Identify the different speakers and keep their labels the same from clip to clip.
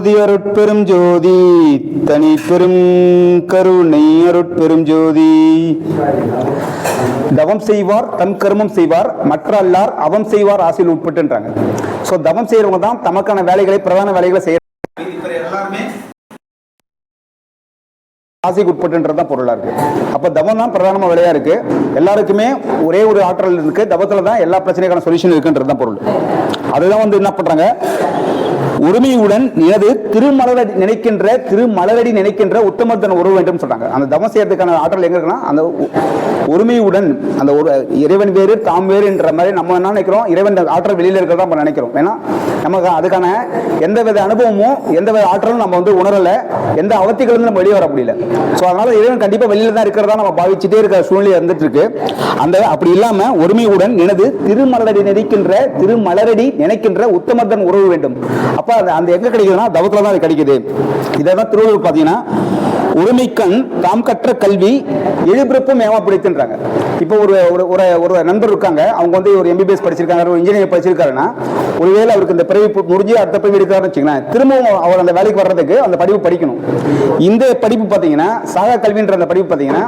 Speaker 1: ஜோதி அருட்பெரும் ஜோதி தனி பெரும் கருணை அருட்பெரும் ஜோதி. தவம் செய்வார் தம் கர்மம் செய்வார், மற்ற அல்லார் அவம் செய்வார் ஆசையில் உட்பட்டுன்றாங்க. ஸோ தவம் செய்யறவங்க தான் தமக்கான வேலைகளை, பிரதான வேலைகளை செய்ய எல்லாருமே ஆசைக்கு உட்பட்டுன்றதுதான் பொருளா இருக்கு. அப்ப தவம் தான் பிரதானமா வேலையா இருக்கு. எல்லாருக்குமே ஒரே ஒரு ஆற்றல் இருக்கு, தவத்துல தான் எல்லா பிரச்சனைக்கான சொல்யூஷன் இருக்குன்றதுதான் பொருள். அதுதான் வந்து என்ன பண்றாங்க, உரிமையுடன் எனது திருமலரடி நினைக்கின்ற உத்தமத்தன் உறவு வேண்டும் சொல்றாங்க. அந்த தவம் செய்யறதுக்கான ஆற்றல் எங்க இருக்குன்னா, அந்த உரிமையுடன், அந்த ஒரு இறைவன் வேறு தாம் வேறு என்ற மாதிரி நம்ம என்ன நினைக்கிறோம், இறைவன் ஆற்றல் வெளியில இருக்கிறதா நம்ம நினைக்கிறோம். ஏன்னா நமக்கு அதுக்கான எந்தவித அனுபவமும் எந்தவித ஆற்றலும் நம்ம வந்து உணரல, எந்த அவத்திகளும் நம்ம வெளியே வர முடியல. ஸோ அதனால இறைவன் கண்டிப்பா வெளியில தான் இருக்கிறதா நம்ம பாவிச்சுட்டே இருக்கிற சூழ்நிலை இருந்துட்டு இருக்கு. அந்த அப்படி இல்லாம ஒருமையுடன் எனது திருமலரடி நினைக்கின்ற உத்தமத்தன் உறவு வேண்டும். அப்ப அந்த எங்க கிடைக்குதுன்னா தவத்துல தான் அது கிடைக்குது. இதான் திருவள்ளுவர் பாத்தீங்கன்னா, ஒருமைக்கண் தாம் கற்ற கல்வி எழுபிறப்பும் ஏமா பிடித்துன்றாங்க. இப்போ ஒரு நண்பர் இருக்காங்க, அவங்க வந்து ஒரு MBBS படிச்சிருக்காங்க, ஒரு இன்ஜினியர் படிச்சிருக்காருன்னா, ஒருவேளை அவருக்கு இந்த பிறவி முடிஞ்சு அடுத்த பிறவி இருக்காருன்னு வச்சுக்கலாம், திரும்பவும் அவர் அந்த வேலைக்கு வர்றதுக்கு அந்த படிப்பு படிக்கணும். இந்த படிப்பு பார்த்தீங்கன்னா சாகா கல்வின்ற அந்த படிப்பு பார்த்தீங்கன்னா,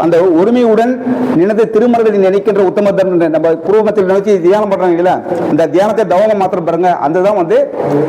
Speaker 1: அந்த ஒருமையுடன் நினைத்து திருமலரடி நினைக்கின்ற உத்தமத்தன் நம்ம பூர்வத்தில் நினைச்சு தியானம் பண்றாங்க இல்ல, இந்த தியானத்தை தவமா மாத்திரம் பாருங்க, அதுதான் வந்து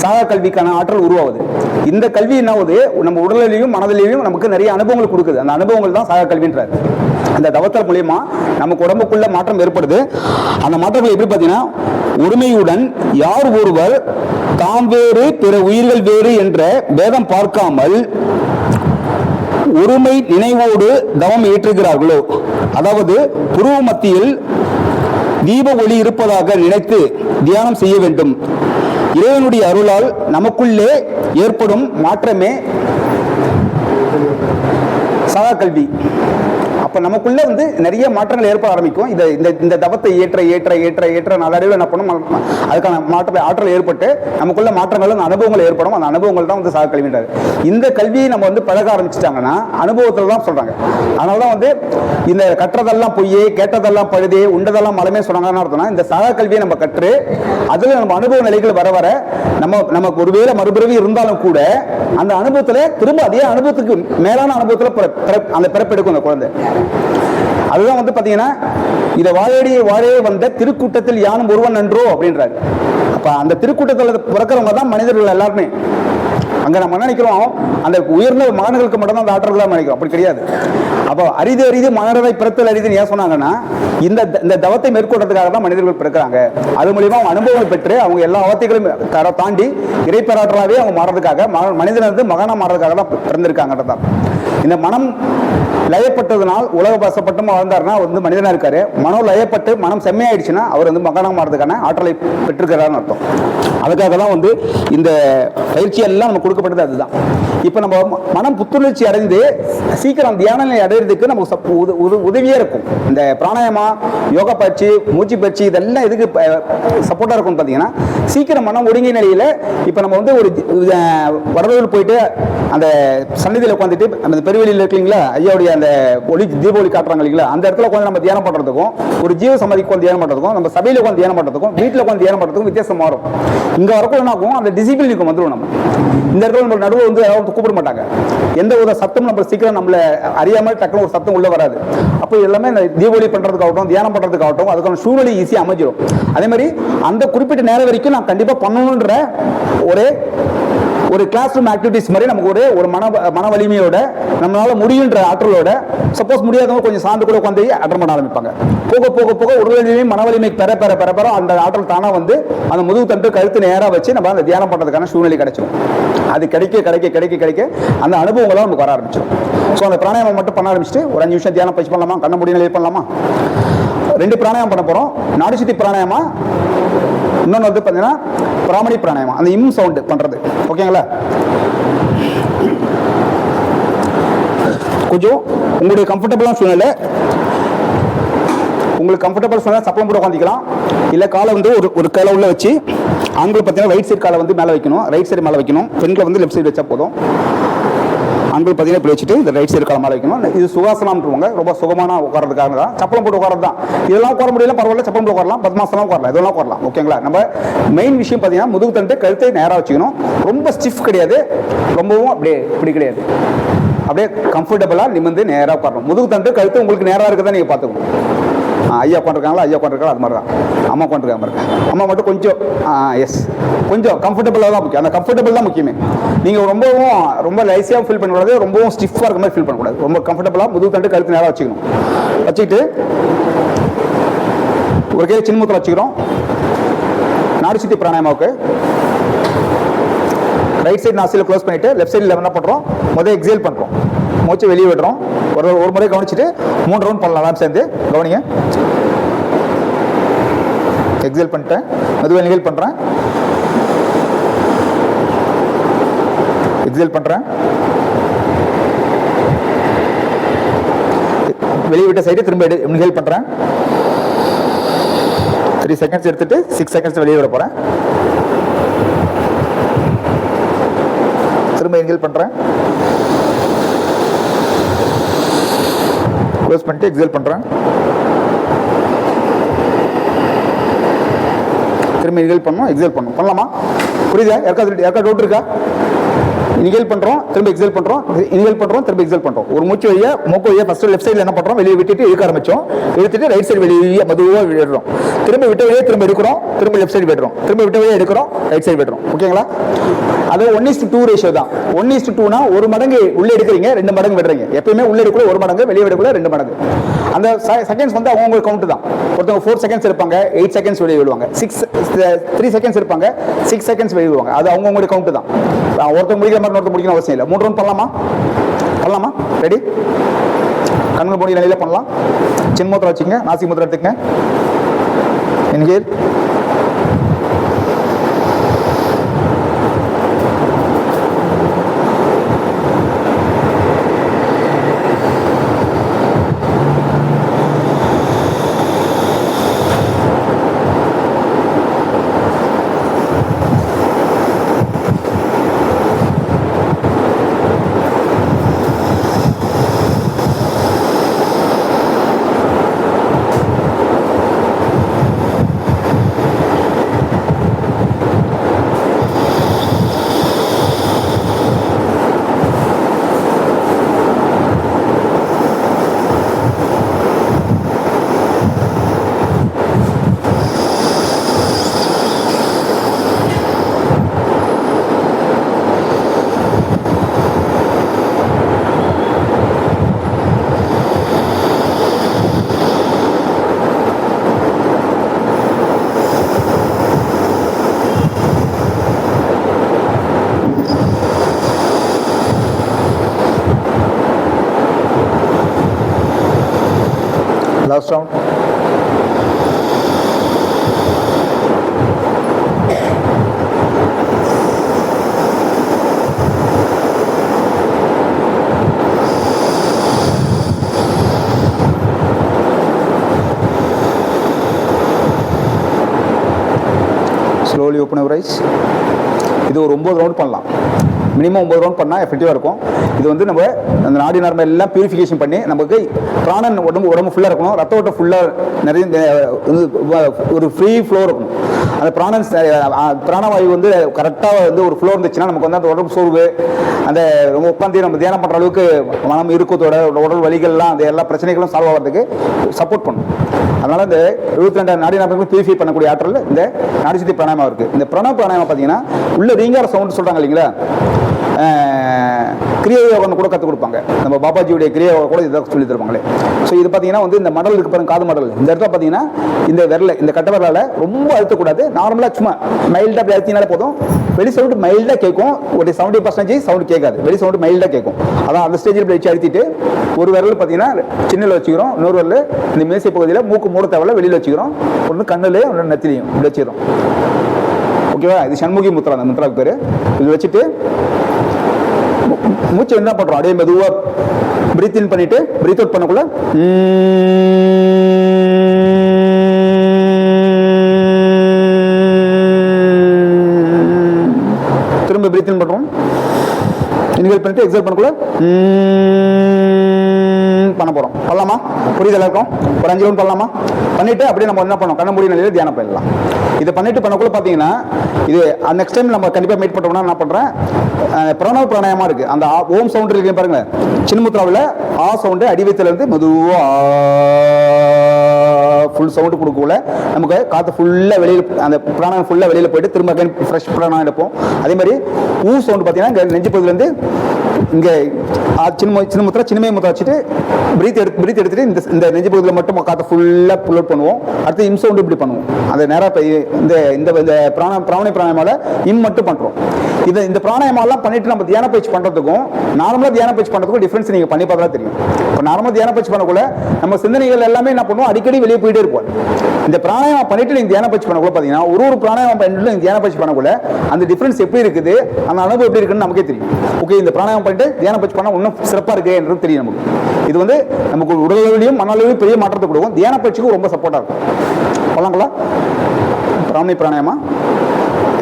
Speaker 1: சாகா கல்விக்கான ஆற்றல் உருவாகுது. இந்த கல்வி என்ன ஆகுது, நம்ம உடலிலையும் மனதிலையும் நமக்கு நிறைய அனுபவங்கள் கொடுக்குது. அந்த அனுபவங்கள் தான் சாகா கல்வின்றார். அந்த தவத்தல் மூலியமா நமக்கு உடம்புக்குள்ள மாற்றம் ஏற்படுது. அந்த மாற்றங்கள் எப்படி பார்த்தீங்கன்னா, ஒருமையுடன் யார் ஒருவர் தாம் வேறு பிற உயிர்கள் வேறு என்ற பேதம் பார்க்காமல் ஒருமை நினைவோடு தவம் ஏற்றுகிறார்களோ, அதாவது புருவ மத்தியில் தீப ஒளி இருப்பதாக நினைத்து தியானம் செய்ய வேண்டும். இறைவனுடைய அருளால் நமக்குள்ளே ஏற்படும் மாற்றமே சகா கல்வி. அப்ப நமக்குள்ள வந்து நிறைய மாற்றங்கள் ஏற்பட ஆரம்பிக்கும். இந்த தவத்தை ஏற்ற ஏற்ற ஏற்ற ஏற்ற நாளடைவில் என்ன பண்ணும், அதுக்கான ஆற்றல் ஏற்பட்டு நமக்குள்ள மாற்றங்கள், அனுபவங்கள் ஏற்படும். அந்த அனுபவங்கள் தான் வந்து சக கல்வின்றாரு. இந்த கல்வியை நம்ம வந்து பழக ஆரம்பிச்சிட்டாங்கன்னா அனுபவத்தில் தான் சொல்றாங்க. அதனாலதான் வந்து இந்த கற்றதெல்லாம் பொய்யே, கேட்டதெல்லாம் பழுதே, உண்டதெல்லாம் மலமே சொன்னாங்கன்னு அர்த்தம்னா, இந்த சக கல்வியை நம்ம கற்று அதுல நம்ம அனுபவ நிலைகள் வர வர நமக்கு ஒருவேளை மறுபிறவி இருந்தாலும் கூட அந்த அனுபவத்துல திரும்ப அதே அனுபவத்துக்கு மேலான அனுபவத்துல அந்த பிறப்பெடுக்கும் அந்த குழந்தை. அதுதான் வந்து பாத்தீங்கன்னா, இதை வாழே வந்த திருக்கூட்டத்தில் யானும் ஒருவன் நன்றோ அப்படின்றாரு. அப்ப அந்த திருக்கூட்டத்தில் பிறக்கிறவங்க தான் மனிதர்கள் எல்லாருமே. அங்க நம்ம நினைக்கிறோம் அந்த உயர்ந்த மாணவர்களுக்கு மட்டும்தான் அந்த ஆற்றல் தான் நினைக்கிறோம். அப்படி கிடையாது. அப்போ அரிது மாணவரை பிறத்தல் அரிதுன்னு ஏன் சொன்னாங்கன்னா, இந்த தவத்தை மேற்கொள்றதுக்காக தான் மனிதர்கள் பிறக்கிறாங்க. அது மூலியமா அவங்க அனுபவம் பெற்று அவங்க எல்லா அவத்தைகளையும் தாண்டி இறைப்பெறாற்றலாவே அவங்க மாறதுக்காக, மனிதன் வந்து மகானா மாறதுக்காக தான் பிறந்திருக்காங்கன்றதான். இந்த மனம் லயப்பட்டதுனால் உலக பாசப்பட்டும் வாழ்ந்தாருன்னா வந்து மனிதனா இருக்காரு. மனம் லயப்பட்டு மனம் செம்மையாயிடுச்சுன்னா அவர் வந்து மகானா மாறதுக்கான ஆற்றலை பெற்றிருக்கிறாருன்னு அர்த்தம். அதுக்காக தான் வந்து இந்த பயிற்சி எல்லாம் நம்ம கொடுக்கப்பட்டது. அதுதான் இப்ப நம்ம மனம் புத்துணர்ச்சி அடைந்து சீக்கிரம் தியான நிலை அடையிறதுக்கு நமக்கு உதவியா இருக்கும். இந்த பிராணாயாமா, யோகா பயிற்சி, மூச்சு பயிற்சி இதெல்லாம் எதுக்கு சப்போர்ட்டா இருக்கும் பாத்தீங்கன்னா, சீக்கிரம் மனம் ஒடுங்கிய நிலையில இப்ப நம்ம வந்து ஒரு வடலூர் போயிட்டு அந்த சன்னிதியில உட்காந்துட்டு அந்த பெருவெளியில் இருக்கீங்களா, ஐயாவுடைய அந்த ஒளி தீபாவளி காட்டுறாங்க இல்லைங்களா, அந்த இடத்துல உட்காந்து நம்ம தியானம் பண்றதுக்கும், ஒரு ஜீவ சமாதிக்கு உட்காந்து தியானம் பண்றதுக்கும், நம்ம சபையில உட்காந்து தியானம் பண்றதுக்கும், வீட்டுல உட்காந்து தியானம் பண்றதுக்கும் வித்தியாசம் மாறும். இங்க வரக்கும் என்ன ஆகும், அந்த டிசிப்ளினுக்கு வந்துடும். நம்ம இந்த இடத்துல நம்ம நடுவில் வந்து யாரும் கூப்பிட மாட்டாங்க. எந்த ஒரு சத்தம் நம்ம சீக்கிரம் நம்மள அறியாமல் டக்குனு ஒரு சத்தம் உள்ள வராது. அப்போ எல்லாமே இந்த தீபாவளி பண்றதுக்காகட்டும், தியானம் பண்றதுக்காகட்டும், அதுக்கான சூழ்நிலை ஈஸியா அமைஞ்சிடும். அதே மாதிரி அந்த குறிப்பிட்ட நேரம் வரைக்கும் நான் கண்டிப்பா பண்ணணும்ன்ற ஒரு கிளாஸ் ரூம் ஆக்டிவிட்டிஸ் மாதிரி நமக்கு ஒரு மன வலிமையோட நம்மளால முடியுன்ற ஆற்றலோட, சப்போஸ் முடியாதவங்க கொஞ்சம் சார்ந்து கூட உட்காந்து அட்டன் பண்ண ஆரம்பிப்பாங்க. போக போக போக உடல்நிலையும் மன வலிமை பெற அந்த ஆற்றல் தானா வந்து அந்த முதுகு தண்டு கழுத்து நேராக வச்சு நம்ம அந்த தியானம் பண்றதுக்கான சூழ்நிலை கிடைச்சிடும். அது கிடைக்க அந்த அனுபவங்களாம் நமக்கு வர ஆரம்பிச்சிடும். ஸோ அந்த பிராணாயாமம் மட்டும் பண்ண ஆரம்பிச்சுட்டு ஒரு 5 நிமிஷம் தியானம் பயிற்சி பண்ணலாமா, கண்ண மூடி நிலையில் பண்ணலாமா. 2 பிராணாயாமம் பண்ண போறோம். நாடி சுத்தி பிராணாயாமா, இன்னொன்று வந்து பார்த்தீங்கன்னா பிராமணி பிராணாயாமம், அந்த இம் சவுண்ட் பண்றது. ஓகேங்களா? கொஞ்சம் உங்களுடைய கம்ஃபர்டபுளான சூழ்நிலை, உங்களுக்கு கம்ஃபர்டபுள் சூழ்நிலை சப்பளம் போட்டு உட்காந்துக்கலாம். இல்லை காலை வந்து ஒரு காலை உள்ள வச்சு, ஆண்கள் பார்த்தீங்கன்னா ரைட் சைடு காலை வந்து மேலே வைக்கணும், ரைட் சைடு மேலே வைக்கணும். பெண்களை வந்து லெஃப்ட் சைடு வச்சா போதும். ஆண்கள் பார்த்தீங்கன்னா இப்படி வச்சுட்டு இந்த ரைட் சைடு காலமாக வைக்கணும். இது சுகாசனம்ன்றவங்க ரொம்ப சுகமான உட்காரதுக்காக தான். சப்பளம் போட்டு உட்காரது தான். இதெல்லாம் உட்கார முடியல பரவாயில்ல, சப்பளம் போட்டு உட்காரலாம், பத்மாசனம் உட்காரலாம், இதெல்லாம் உட்காரலாம். ஓகேங்களா? நம்ம மெயின் விஷயம் பார்த்தீங்கன்னா முதுகு தண்டு கழுத்தை நேராக வச்சுக்கணும். ரொம்ப ஸ்டிஃப் கிடையாது, ரொம்பவும் அப்படியே இப்படி கிடையாது. அப்படியே கம்ஃபர்டபுளாக நிமிர்ந்து நேராக உட்காரணும். முதுகு தண்டு கழுத்து உங்களுக்கு நேராக இருக்கிறதா நீங்கள் பார்த்துக்கணும். ஐயா உட்காந்துருக்காங்களா, ஐயா உட்காந்துருக்காங்க, அது மாதிரி தான். அம்மா உட்காந்துருக்காங்க பாருங்க. அம்மா மட்டும் கொஞ்சம் எஸ் கொஞ்சம் கம்ஃபர்டபுளாக தான் முக்கியம். அந்த கம்ஃபர்டபுள் தான் முக்கியமே. நீங்கள் ரொம்ப லைஸியாக ஃபீல் பண்ணக்கூடாது, ரொம்பவும் ஸ்டிஃபாக இருக்க மாதிரி ஃபீல் பண்ணக்கூடாது. ரொம்ப கம்ஃபர்டபுளாக முதுகு தண்டு கழுத்து நேராக வச்சுக்கணும். வச்சுக்கிட்டு ஒரு கையில் சின்முத்திரம் வச்சுக்கிறோம். நாடி சுத்தி பிராணாயாமாவுக்கு ரைட் சைடு நாசியில் க்ளோஸ் பண்ணிவிட்டு லெஃப்ட் சைடில் என்ன பண்ணுறோம், முதல் எக்ஸேல் பண்ணுறோம். மூச்சு வெளியே விடுறோம். ஒரு முறை கவனிச்சுட்டு 3 ரவுண்ட் பண்ணலாம். எல்லாம் சேர்ந்து கவனிங்க. எக்ஸேல் பண்ணிட்டேன், மெதுவாக இன்ஹேல் பண்ணுறேன், எக்ஸேல் பண்ணுறேன், வெளியே விட்ட சைடு திரும்ப இன்ஹேல் பண்ணுறேன். 3 செகண்ட்ஸ் எடுத்துட்டு 6 செகண்ட்ஸ் வெளியே விட போகிறேன். திரும்ப இன்ஹேல் பண்ணுறேன், க்ளோஸ் பண்ணிட்டு எக்ஸேல் பண்ணுறேன், திரும்ப இன்ஹேல் பண்ணணும், எக்ஸேல் பண்ணணும். பண்ணலாமா? புரியுதா? யாருக்கா டவுட் இருக்கா? இன்ஹேல் பண்ணுறோம், திரும்ப எக்ஸேல் பண்ணுறோம், இன்ஹேல் பண்ணுறோம், திரும்ப எக்ஸேல் பண்ணுறோம். ஒரு மூச்சு வழியா மூக்கு வழியா ஃபஸ்ட்டு லெஃப்ட் சைடில் என்ன பண்ணுறோம், வெளியே விட்டுட்டு இழுக்க ஆரம்பிச்சோம். இழுத்துட்டு ரைட் சைடு வெளியே மெதுவாக விடுறோம். திரும்ப விட்ட வழியே திரும்ப எடுக்கிறோம், திரும்ப லெஃப்ட் சைடு விடுறோம், திரும்ப விட்ட வழியே எடுக்கிறோம், ரைட் சைடு விடுறோம். ஓகேங்களா? அது 1:2 ரேஷியோ தான். 1:2னா 1 மடங்கு உள்ளே எடுக்கிறீங்க, 2 மடங்கு விடுறீங்க. எப்பயுமே உள்ளே எடுக்கல 1 மடங்கு, வெளியே விடக்கூட 2 மடங்கு. அந்த செகண்ட்ஸ் வந்து அவங்க கவுண்ட் தான். ஒருத்தவங்க 4 செகண்ட்ஸ் இருப்பாங்க, 8 செகண்ட்ஸ் வெளியே விடுவாங்க. 3 செகண்ட்ஸ் இருப்பாங்க, 6 செகண்ட்ஸ் வெளியே விடுவாங்க. அது அவங்களுடைய கவுண்ட் தான். ஒருத்தர் முடிக்கிற மாதிரி ஒருத்தர் முடிக்கணும் அவசியம் இல்லை. 3 ரவுண்ட் பண்ணலாமா? ரெடி? கண்கள் மூடி நிலையில பண்ணலாம். சின்முத்திரம் வச்சுங்க, நாசி முத்திரம் எடுத்துக்கங்க. Inhale, last round. Slowly open your eyes. இது ஒரு 9 ரவுண்ட் பண்ணலாம். மினிமம் 9 ரவுண்ட் பண்ணால் எஃபெக்டிவாக இருக்கும். இது வந்து நம்ம அந்த நாடி நரம்பு எல்லாம் பியூரிஃபிகேஷன் பண்ணி நமக்கு பிராணன் உடம்பு ஃபுல்லாக இருக்கணும். ரத்த ஓட்டம் ஃபுல்லாக நிறைய ஒரு ஃப்ரீ ஃப்ளோ இருக்கணும். அந்த பிராணவாயு வந்து கரெக்டாக வந்து ஒரு ஃப்ளோ இருந்துச்சுன்னா நமக்கு வந்து அந்த உடம்பு சோர்வு, அந்த ரொம்ப உட்காந்து நம்ம தியானம் பண்ணுற அளவுக்கு மனம் இருக்கத்தோட உடல் வலிகள்லாம் அந்த எல்லா பிரச்சனைகளும் சால்வ் ஆகிறதுக்கு சப்போர்ட் பண்ணும். அதனால இந்த 72 நாடி நரம்புகளும் பியூரிஃபை பண்ணக்கூடிய ஆற்றல் இந்த நாடி சுத்தி பிராணாயாமம் இருக்குது. இந்த பிராணாயாமம் பார்த்தீங்கன்னா உள்ள ரீங்கார சவுண்ட் சொல்கிறாங்க இல்லைங்களா, கிரியா யோகம் கூட கற்றுக் கொடுப்பாங்க. நம்ம பாபாஜியுடைய கிரியா யோகா கூட இதை சொல்லி தருவாங்களே. ஸோ இது பார்த்தீங்கன்னா வந்து இந்த மடல் இருக்கு பாருங்க, காது மடல். இந்த இடத்துல பார்த்தீங்கன்னா இந்த விரல, இந்த கட்ட விரலால் ரொம்ப அழுத்தக்கூடாது. நார்மலாக சும்மா மைல்டாக அப்படி அழுத்தினாலே போதும். வெளி சவுண்டு மைல்டாக கேட்கும். ஒரு 70% சவுண்டு கேட்காது, வெளி சவுண்டு மைல்டாக கேட்கும். அதான் அந்த ஸ்டேஜில் இப்படி வச்சு அழுத்திட்டு ஒரு விரல் பார்த்தீங்கன்னா சின்னல வச்சுக்கிறோம், இன்னொரு விரல் இந்த மேசை பகுதியில் மூக்கு மூட தேவையில்ல வெளியில் வச்சுக்கிறோம். ஒன்று கண்ணிலே ஒன்று நெத்திலையும் இப்படி வச்சுக்கிறோம். ஓகேவா? இது சண்முகி முத்ரா, அந்த முத்ராவுக்கு பேர். இது வச்சுட்டு மூச்சு என்ன பண்றோம், அப்படியே மெதுவா பிரீத் இன் பண்ணிட்டு பிரீத் அவுட் பண்ணக்குள்ள திரும்ப பிரீத் இன் பண்றோம், இன்ஹேல் பண்ணிட்டு எக்ஸேல் பண்ணக்குள்ள பண்ண போறோம். பண்ணலாமா? புரியுது எல்லாருக்கும்? ஒரு 5 ரவுண்ட் பண்ணலாமா? பண்ணிட்டு அப்படியே நம்ம என்ன பண்ணோம், கண்ண மூடி நிலையில தியானம் பண்ணலாம். இதை பண்ணிட்டு பண்ணக்குள்ள பாத்தீங்கன்னா இது நெக்ஸ்ட் டைம் நம்ம கண்டிப்பா மீட் பண்றோம்னா என்ன பண்றேன், பிரணவ பிராணாயாமா இருக்கு. அந்த ஓம் சவுண்ட் இருக்கு பாருங்க, சின்முத்ராவில் ஆ சவுண்டு அடிவயத்துல இருந்து மெதுவா ஃபுல் சவுண்டு கொடுக்கல, நமக்கு காற்று ஃபுல்லாக வெளியில், அந்த பிராணம் ஃபுல்லாக வெளியில் போயிட்டு திரும்ப அகைன் ஃப்ரெஷ் பிராணம் எடுப்போம். அதே மாதிரி ஊ சவுண்டு பார்த்தீங்கன்னா இங்கே நெஞ்சு பகுதியிலேருந்து இங்கே சின்முத்திரா சின்மய முத்திரா வச்சுட்டு பிரீத் எடுத்துட்டு இந்த நெஞ்சு பகுதியில் மட்டும் காற்றை ஃபுல்லாக புல் அவுட் பண்ணுவோம். அடுத்து இம் சவுண்டு இப்படி பண்ணுவோம். அதை நேராக இந்த பிராணாய பிராணாயமால இம் மட்டும் பண்ணுறோம். இந்த பிராணாயமாலாம் பண்ணிட்டு நம்ம தியான பயிற்சி பண்ணுறதுக்கும் நார்மலாக தியான பயிற்சி பண்ணுறதுக்கும் டிஃப்ரென்ஸ் நீங்கள் பண்ணி பார்த்தா தெரியும். இப்போ நார்மலாக தியான பயிற்சி பண்ணக்குள்ள நம்ம சிந்தனைகள் எல்லாமே என்ன பண்ணுவோம், அடிக்கடி வெளியே போயிட்டே இருப்போம். இந்த பிராணாயாமம் பண்ணிட்டு நீங்க தியான பயிற்சி பண்ணக்குள்ள பார்த்தீங்கன்னா ஒரு பிராணாயாமம் பண்ணிட்டு நீங்க தியான பயிற்சி பண்ணக்குள்ள அந்த டிஃபரன்ஸ் எப்படி இருக்குது, அந்த அனுபவம் எப்படி இருக்குன்னு நமக்கே தெரியும். ஓகே, இந்த பிராணாயாமம் பண்ணிட்டு தியான பயிற்சி பண்ணா இன்னும் சிறப்பாக இருக்கு என்றது தெரியும் நமக்கு. இது வந்து நமக்கு உடலிலும் மனநிலையும் பெரிய மாற்றத்தை கொடுக்கும். தியான பயிற்சிக்கு ரொம்ப சப்போர்ட்டாக இருக்கும். பண்ணலாங்களா? பிராமணி பிராணாயாமா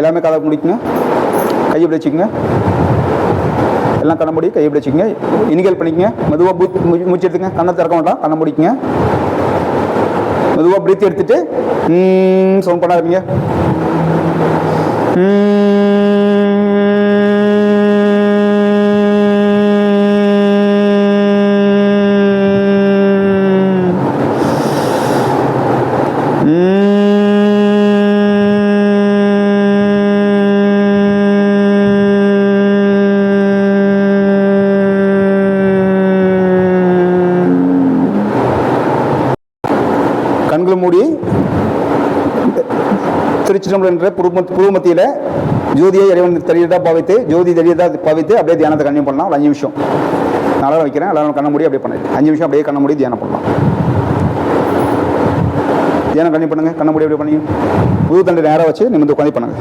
Speaker 1: எல்லாமே கதை முடிக்குங்க. கையை இப்படி வச்சுக்கோங்க, எல்லாம் கண்ண மூடி கையை இப்படி வச்சுக்கோங்க. இனிகேல் பண்ணிக்கங்க, மெதுவாக மூச்சு எடுத்துங்க, கண்ணை திறக்க வேண்டாம், கண்ண முடிக்குங்க. மெதுவாக பிரீத் எடுத்துட்டு சவுண்ட் பண்ணாதீங்க. கண்களை மூடி திருச்சிற்றம்பலம் என்ற புருவமத்தியில ஜோதியை இறைவன் தெரியதா பாவித்து, ஜோதி தெரியதா பாவித்து அப்படியே தியானத்தை கண்டினியூ பண்ணலாம். ஒரு 5 நிமிஷம் நல்லா வைக்கிறேன். எல்லாரும் கண்ண மூடி அப்படியே பண்ணிட்டு 5 நிமிஷம் அப்படியே கண்ண மூடி தியானம் பண்ணலாம். தியானம் கண்டினியூ பண்ணுங்க. கண்ண மூடி அப்படியே பண்ணி புது தண்டை நேரம் வச்சு நிமிர்ந்து உட்காந்து பண்ணுங்க.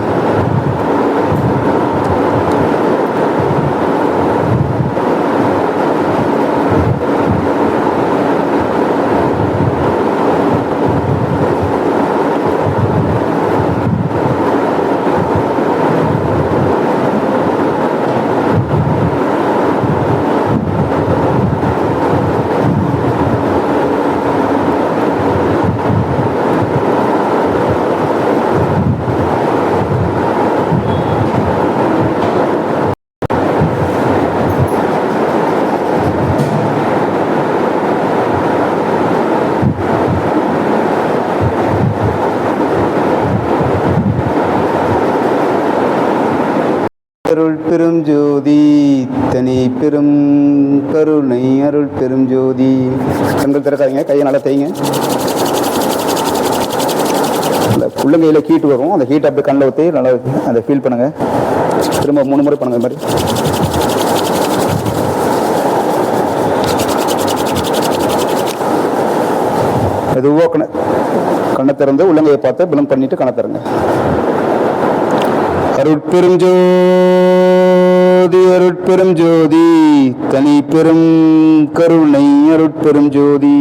Speaker 1: அருள் பெரும் ஜோதி தனி பெரும் கருணை அருள் பெரும் ஜோதி. கண்கள் திறக்காதீங்க, கையை நல்லா தேய்ங்க. அந்த உள்ளங்கையில் ஹீட் வரும், அந்த ஹீட் அப்படியே கண்ணில் ஊற்றி நல்லா அதை ஃபீல் பண்ணுங்க. திரும்ப 3 முறை பண்ணுங்க. மாதிரி மெதுவாக கண்ணை திறந்து உள்ளங்கையை பார்த்து பிளம் பண்ணிட்டு கண்ணை திறங்க. அருட்பெரும் ஜோதி அருட்பெரும் ஜோதி தனி பெரும் கருணை அருட்பெரும் ஜோதி.